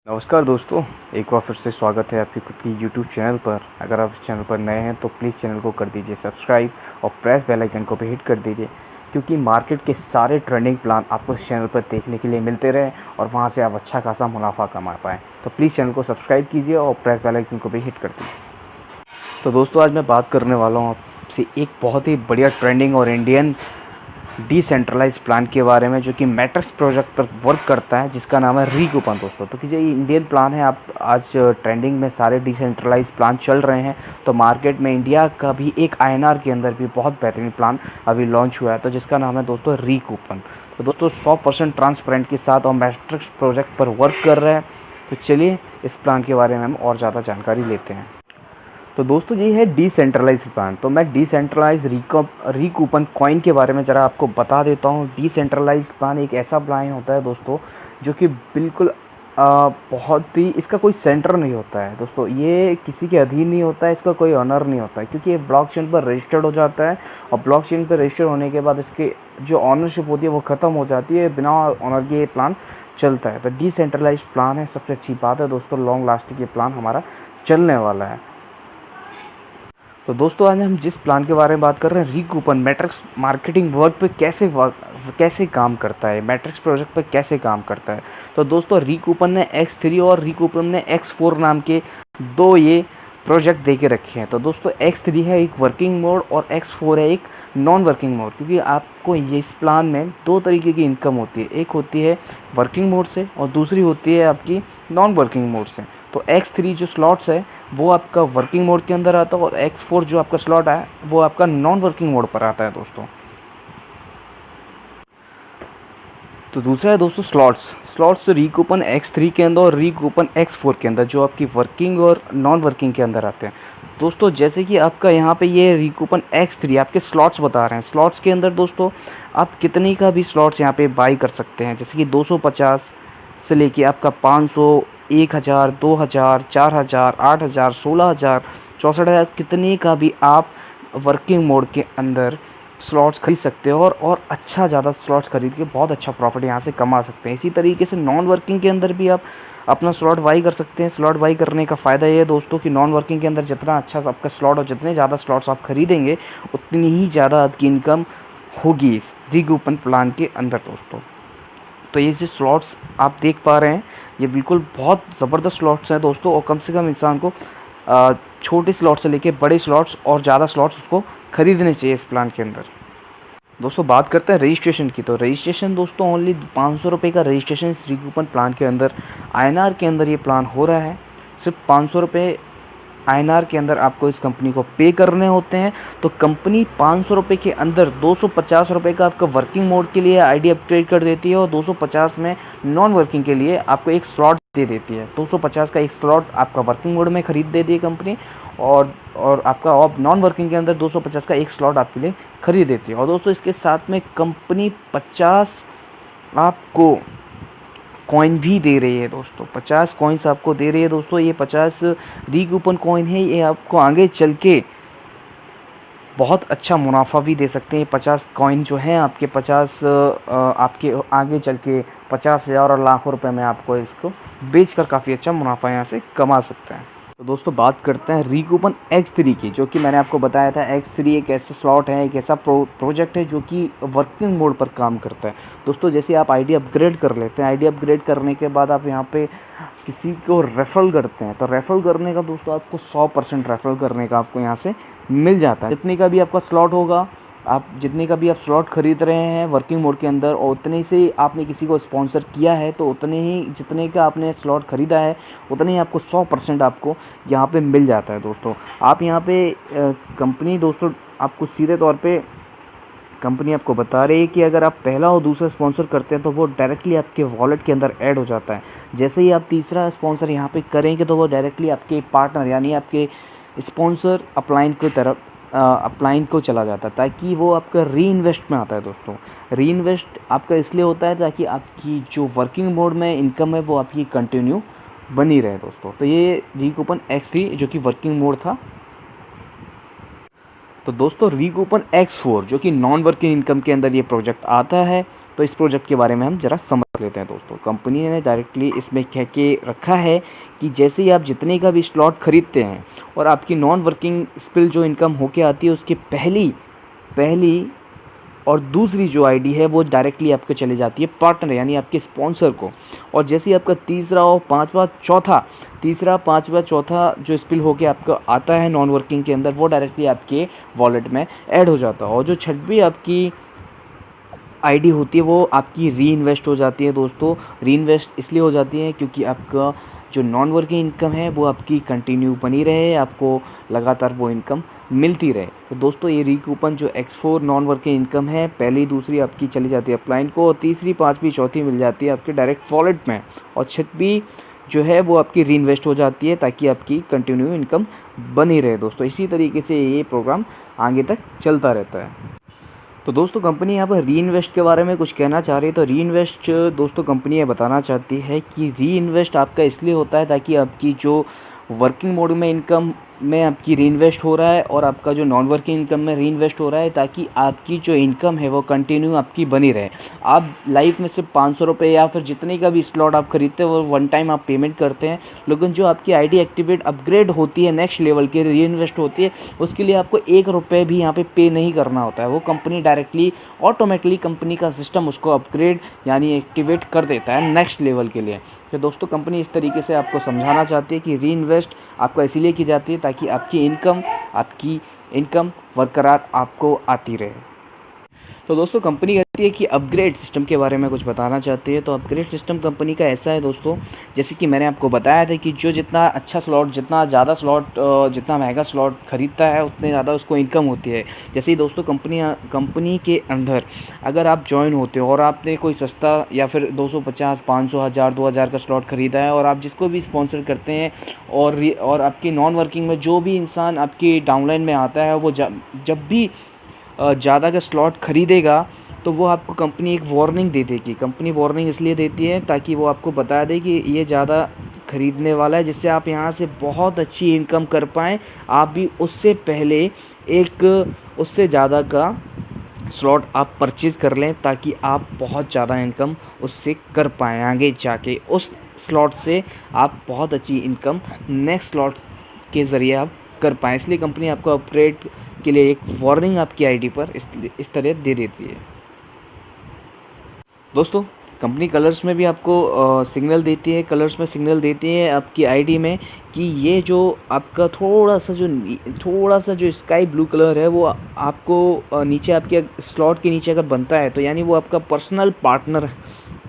नमस्कार दोस्तों, एक बार फिर से स्वागत है आपकी खुद की यूट्यूब चैनल पर। अगर आप इस चैनल पर नए हैं तो प्लीज़ चैनल को कर दीजिए सब्सक्राइब और प्रेस बेल आइकन को भी हिट कर दीजिए, क्योंकि मार्केट के सारे ट्रेंडिंग प्लान आपको इस चैनल पर देखने के लिए मिलते रहे और वहां से आप अच्छा खासा मुनाफा कमा पाएँ। तो प्लीज़ चैनल को सब्सक्राइब कीजिए और प्रेस बेल आइकन को भी हिट कर दीजिए। तो दोस्तों, आज मैं बात करने वाला हूँ आपसे एक बहुत ही बढ़िया ट्रेंडिंग और इंडियन डिसेंट्रलाइज प्लान के बारे में, जो कि मैट्रिक्स प्रोजेक्ट पर वर्क करता है, जिसका नाम है रीकूपन दोस्तों। तो ये इंडियन प्लान है। आप आज ट्रेंडिंग में सारे डिसेंट्रलाइज प्लान चल रहे हैं, तो मार्केट में इंडिया का भी एक आईएनआर के अंदर भी बहुत बेहतरीन प्लान अभी लॉन्च हुआ है, तो जिसका नाम है दोस्तों रीकूपन। तो दोस्तों 100% ट्रांसपेरेंट के साथ और मैट्रिक्स प्रोजेक्ट पर वर्क कर रहे हैं। तो चलिए इस प्लान के बारे में हम और ज़्यादा जानकारी लेते हैं। तो दोस्तों ये है डिसेंट्रलाइज प्लान। तो मैं डिसेंट्रलाइज रीकूपन कॉइन के बारे में ज़रा आपको बता देता हूँ। डिसेंट्रलाइज प्लान एक ऐसा प्लान होता है दोस्तों, जो कि बिल्कुल बहुत ही, इसका कोई सेंटर नहीं होता है दोस्तों, ये किसी के अधीन नहीं होता है, इसका कोई ऑनर नहीं होता है, क्योंकि ये ब्लॉकचेन पर रजिस्टर्ड हो जाता है और ब्लॉकचेन पर रजिस्टर्ड होने के बाद इसके जो ऑनरशिप होती है वो ख़त्म हो जाती है। बिना ऑनर के ये प्लान चलता है। तो डिसेंट्रलाइज प्लान है, सबसे अच्छी बात है दोस्तों, लॉन्ग लास्टिंग ये प्लान हमारा चलने वाला है। तो दोस्तों आज हम जिस प्लान के बारे में बात कर रहे हैं, रीकूपन, मैट्रिक्स मार्केटिंग वर्क पे कैसे काम करता है, मैट्रिक्स प्रोजेक्ट पे कैसे काम करता है। तो दोस्तों रीकूपन ने X3 और रीकूपन ने X4 नाम के दो ये प्रोजेक्ट दे के रखे हैं। तो दोस्तों X3 है एक वर्किंग मोड और X4 है एक नॉन वर्किंग मोड, क्योंकि आपको ये इस प्लान में दो तरीके की इनकम होती है। एक होती है वर्किंग मोड से और दूसरी होती है आपकी नॉन वर्किंग मोड से। तो X3 जो स्लॉट्स है वो आपका वर्किंग मोड के अंदर आता है और X4 जो आपका स्लॉट है वो आपका नॉन वर्किंग मोड पर आता है दोस्तों। तो दूसरा है दोस्तों स्लॉट्स रीकूपन X3 के अंदर और रीकूपन X4 के अंदर, जो आपकी वर्किंग और नॉन वर्किंग के अंदर आते हैं दोस्तों। जैसे कि आपका यहाँ पे ये रीकूपन X3 आपके स्लॉट्स बता रहे हैं। स्लॉट्स के अंदर दोस्तों आप कितने का भी स्लॉट्स यहाँ पे बाई कर सकते हैं, जैसे कि 250 से लेके आपका 500, 1000, 2000, 4000, 8000, 16000, 64000, कितने का भी आप वर्किंग मोड के अंदर स्लॉट्स खरीद सकते हो और अच्छा ज़्यादा स्लॉट्स खरीद के बहुत अच्छा प्रॉफिट यहाँ से कमा सकते हैं। इसी तरीके से नॉन वर्किंग के अंदर भी आप अपना स्लॉट बाई कर सकते हैं। स्लॉट बाई करने का फ़ायदा ये है दोस्तों कि नॉन वर्किंग के अंदर जितना अच्छा आपका स्लॉट और जितने ज़्यादा स्लॉट्स आप खरीदेंगे उतनी ही ज़्यादा आपकी इनकम होगी इस रीकूपन प्लान के अंदर दोस्तों। तो ये जो स्लॉट्स आप देख पा रहे हैं ये बिल्कुल बहुत ज़बरदस्त स्लॉट्स हैं दोस्तों, और कम से कम इंसान को छोटे स्लॉट से लेके बड़े स्लॉट्स और ज़्यादा स्लॉट्स उसको खरीदने चाहिए इस प्लान के अंदर। दोस्तों बात करते हैं रजिस्ट्रेशन की। तो रजिस्ट्रेशन दोस्तों ओनली 500 रुपये का रजिस्ट्रेशन इस रीकूपन प्लान के अंदर आईएनआर के अंदर ये प्लान हो रहा है। सिर्फ 500 रुपये आईएनआर के अंदर आपको इस कंपनी को पे करने होते हैं। तो कंपनी 500 रुपये के अंदर 250 रुपये का आपका वर्किंग मोड के लिए आईडी अपग्रेड कर देती है और 250 में नॉन वर्किंग के लिए आपको एक स्लॉट दे देती है। 250 का एक स्लॉट आपका वर्किंग मोड में ख़रीद देती है कंपनी, और आपका और नॉन वर्किंग के अंदर 250 का एक स्लॉट आपके लिए खरीद देती है। और दोस्तों इसके साथ में कंपनी 50 आपको कॉइन भी दे रही है दोस्तों। 50 कॉइन्स आपको दे रही है दोस्तों। ये 50 रीकूपन कॉइन है, ये आपको आगे चल के बहुत अच्छा मुनाफा भी दे सकते हैं। 50 कॉइन जो हैं आपके 50 आपके आगे चल के 50,000 और लाखों रुपए में आपको इसको बेचकर काफ़ी अच्छा मुनाफा यहाँ से कमा सकते हैं। तो दोस्तों बात करते हैं रीकूपन X3 की, जो कि मैंने आपको बताया था। X3 एक ऐसा स्लॉट है, एक ऐसा प्रोजेक्ट है जो कि वर्किंग मोड पर काम करता है दोस्तों। जैसे आप आईडी अपग्रेड कर लेते हैं, आईडी अपग्रेड करने के बाद आप यहाँ पे किसी को रेफरल करते हैं, तो रेफरल करने का दोस्तों आपको 100% रेफरल करने का आपको यहाँ से मिल जाता है। जितने का भी आपका स्लॉट होगा, आप जितने का भी आप स्लॉट खरीद रहे हैं वर्किंग मोड के अंदर, और उतने से आपने किसी को स्पॉन्सर किया है तो उतने ही जितने का आपने स्लॉट खरीदा है उतने ही आपको 100% आपको यहाँ पे मिल जाता है दोस्तों। आप यहाँ पे कंपनी दोस्तों आपको सीधे तौर पे कंपनी आपको बता रही है कि अगर आप पहला और दूसरा स्पॉन्सर करते हैं तो वो डायरेक्टली आपके वॉलेट के अंदर ऐड हो जाता है। जैसे ही आप तीसरा स्पॉन्सर यहाँ पे करेंगे तो वो डायरेक्टली आपके पार्टनर यानी आपके स्पॉन्सर अपलाइन की तरफ अपलाइन को चला जाता है, ताकि वो आपका री इन्वेस्ट में आता है दोस्तों। री इन्वेस्ट आपका इसलिए होता है ताकि आपकी जो वर्किंग मोड में इनकम है वो आपकी कंटिन्यू बनी रहे दोस्तों। तो ये रीकूपन X3 जो कि वर्किंग मोड था। तो दोस्तों रीकूपन X4 जो कि नॉन वर्किंग इनकम के अंदर ये प्रोजेक्ट आता है, तो इस प्रोजेक्ट के बारे में हम ज़रा समझ लेते हैं दोस्तों। कंपनी ने डायरेक्टली इसमें कह के रखा है कि जैसे ही आप जितने का भी स्लॉट खरीदते हैं और आपकी नॉन वर्किंग स्पिल जो इनकम होके आती है उसकी पहली और दूसरी जो आईडी है वो डायरेक्टली आपको चली जाती है पार्टनर यानी आपके स्पॉन्सर को। और जैसे ही आपका तीसरा और पाँचवा चौथा जो स्पिल होके आपको आता है नॉन वर्किंग के अंदर, वो डायरेक्टली आपके वॉलेट में ऐड हो जाता है। और जो छठवीं आपकी आईडी होती है वो आपकी री इन्वेस्ट हो जाती है दोस्तों। री इन्वेस्ट इसलिए हो जाती है क्योंकि आपका जो नॉन वर्किंग इनकम है वो आपकी कंटिन्यू बनी रहे, आपको लगातार वो इनकम मिलती रहे। तो दोस्तों ये रीकूपन जो X4 नॉन वर्किंग इनकम है, पहली दूसरी आपकी चली जाती है अपलाइन को, और तीसरी पाँचवीं चौथी मिल जाती है आपके डायरेक्ट वॉलेट में, और छठवीं जो है वो आपकी री इन्वेस्ट हो जाती है ताकि आपकी कंटिन्यू इनकम बनी रहे दोस्तों। इसी तरीके से ये प्रोग्राम आगे तक चलता रहता है। तो दोस्तों कंपनी यहाँ पर री इन्वेस्ट के बारे में कुछ कहना चाह रही है। तो री इन्वेस्ट दोस्तों कंपनी ये बताना चाहती है कि री इन्वेस्ट आपका इसलिए होता है ताकि आपकी जो वर्किंग मोड में इनकम में आपकी री इन्वेस्ट हो रहा है और आपका जो नॉन वर्किंग इनकम में री इन्वेस्ट हो रहा है, ताकि आपकी जो इनकम है वो कंटिन्यू आपकी बनी रहे। आप लाइफ में सिर्फ 500 रुपये या फिर जितने का भी स्लॉट आप खरीदते हैं वो वन टाइम आप पेमेंट करते हैं, लेकिन जो आपकी आईडी एक्टिवेट अपग्रेड होती है, नेक्स्ट लेवल की री इन्वेस्ट होती है, उसके लिए आपको 1 रुपये भी यहाँ पे नहीं करना होता है। वो कंपनी डायरेक्टली ऑटोमेटिकली कंपनी का सिस्टम उसको अपग्रेड यानी एक्टिवेट कर देता है नेक्स्ट लेवल के लिए। तो दोस्तों कंपनी इस तरीके से आपको समझाना चाहती है कि री इन्वेस्ट आपको इसीलिए की जाती है ताकि आपकी इनकम बरकरार आपको आती रहे। तो दोस्तों कंपनी कहती है कि अपग्रेड सिस्टम के बारे में कुछ बताना चाहती है। तो अपग्रेड सिस्टम कंपनी का ऐसा है दोस्तों, जैसे कि मैंने आपको बताया था कि जो जितना अच्छा स्लॉट, जितना ज़्यादा स्लॉट, जितना महंगा स्लॉट खरीदता है उतने ज़्यादा उसको इनकम होती है। जैसे ही दोस्तों कंपनी के अंदर अगर आप ज्वाइन होते हो और आपने कोई सस्ता या फिर 250, 500, 1000, 2000 का स्लॉट ख़रीदा है और आप जिसको भी स्पॉन्सर करते हैं और आपकी नॉन वर्किंग में जो भी इंसान आपकी डाउनलाइन में आता है वो जब भी ज़्यादा का स्लॉट ख़रीदेगा तो वो आपको कंपनी एक वार्निंग दे देगी। कंपनी वार्निंग इसलिए देती है ताकि वो आपको बता दे कि ये ज़्यादा ख़रीदने वाला है, जिससे आप यहाँ से बहुत अच्छी इनकम कर पाएँ। आप भी उससे पहले उससे ज़्यादा का स्लॉट आप परचेज़ कर लें ताकि आप बहुत ज़्यादा इनकम उससे कर पाएँ। आगे जाके उस स्लॉट से आप बहुत अच्छी इनकम नेक्स्ट स्लॉट के ज़रिए आप कर पाएँ। इसलिए कंपनी आपको अपग्रेड के लिए एक वार्निंग आपकी आईडी पर इस तरह दे देती है। दोस्तों कंपनी कलर्स में भी आपको सिग्नल देती है, कलर्स में सिग्नल देती है आपकी आईडी में कि ये जो आपका थोड़ा सा जो स्काई ब्लू कलर है वो आपको नीचे आपके स्लॉट के नीचे अगर बनता है तो यानी वो आपका पर्सनल पार्टनर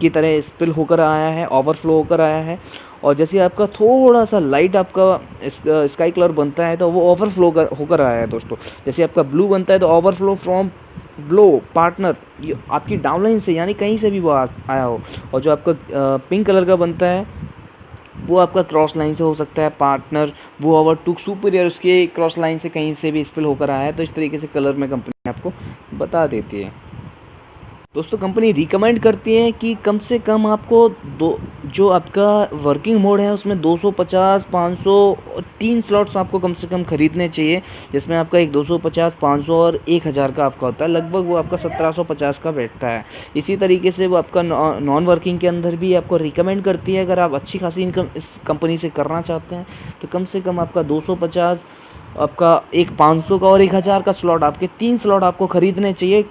की तरह स्पिल होकर आया है, ओवरफ्लो होकर आया है। और जैसे आपका थोड़ा सा लाइट आपका स्काई कलर बनता है तो वो ओवरफ्लो होकर आया है दोस्तों। जैसे आपका ब्लू बनता है तो ओवरफ्लो फ्रॉम ब्लो पार्टनर, ये आपकी डाउनलाइन से यानी कहीं से भी वो आया हो। और जो आपका पिंक कलर का बनता है वो आपका क्रॉस लाइन से हो सकता है पार्टनर, वो ओवरटूक सुपीरियर उसके क्रॉस लाइन से कहीं से भी स्पिल होकर आया है। तो इस तरीके से कलर में कंपनी आपको बता देती है। दोस्तों कंपनी रिकमेंड करती है कि कम से कम आपको जो आपका वर्किंग मोड है उसमें 250, 500 और 3 स्लॉट्स आपको कम से कम ख़रीदने चाहिए, जिसमें आपका एक 250, 500 और 1000 का आपका होता है। लगभग वो आपका 1750 का बैठता है। इसी तरीके से वो आपका नॉन वर्किंग के अंदर भी आपको रिकमेंड करती है, अगर आप अच्छी खासी इनकम इस कंपनी से करना चाहते हैं तो कम से कम आपका 250, आपका एक 500 का और 1000 का स्लॉट, आपके 3 स्लॉट आपको ख़रीदने चाहिए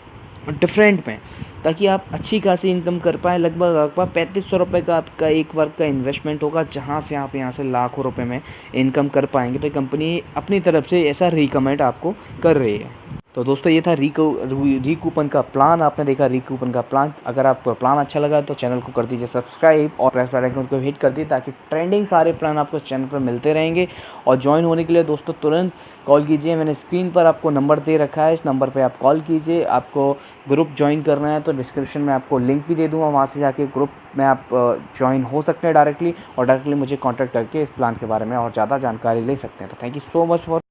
डिफरेंट में, ताकि आप अच्छी खासी इनकम कर पाएँ। लगभग 3500 रुपये का आपका एक वर्क का इन्वेस्टमेंट होगा, जहाँ से आप यहाँ से लाखों रुपए में इनकम कर पाएंगे। तो कंपनी अपनी तरफ से ऐसा रिकमेंड आपको कर रही है। तो दोस्तों ये था रीकूपन का प्लान। आपने देखा रीकूपन का प्लान। अगर आपको प्लान अच्छा लगा तो चैनल को कर दीजिए सब्सक्राइब और प्रेस बेल आइकन को हिट कर दीजिए, ताकि ट्रेंडिंग सारे प्लान आपको चैनल पर मिलते रहेंगे। और ज्वाइन होने के लिए दोस्तों तुरंत कॉल कीजिए, मैंने स्क्रीन पर आपको नंबर दे रखा है, इस नंबर पे आप कॉल कीजिए। आपको ग्रुप ज्वाइन करना है तो डिस्क्रिप्शन में आपको लिंक भी दे दूँगा, वहाँ से जाके ग्रुप में आप ज्वाइन हो सकते हैं डायरेक्टली, और डायरेक्टली मुझे कॉन्टैक्ट करके इस प्लान के बारे में और ज़्यादा जानकारी ले सकते हैं। तो thank you so much for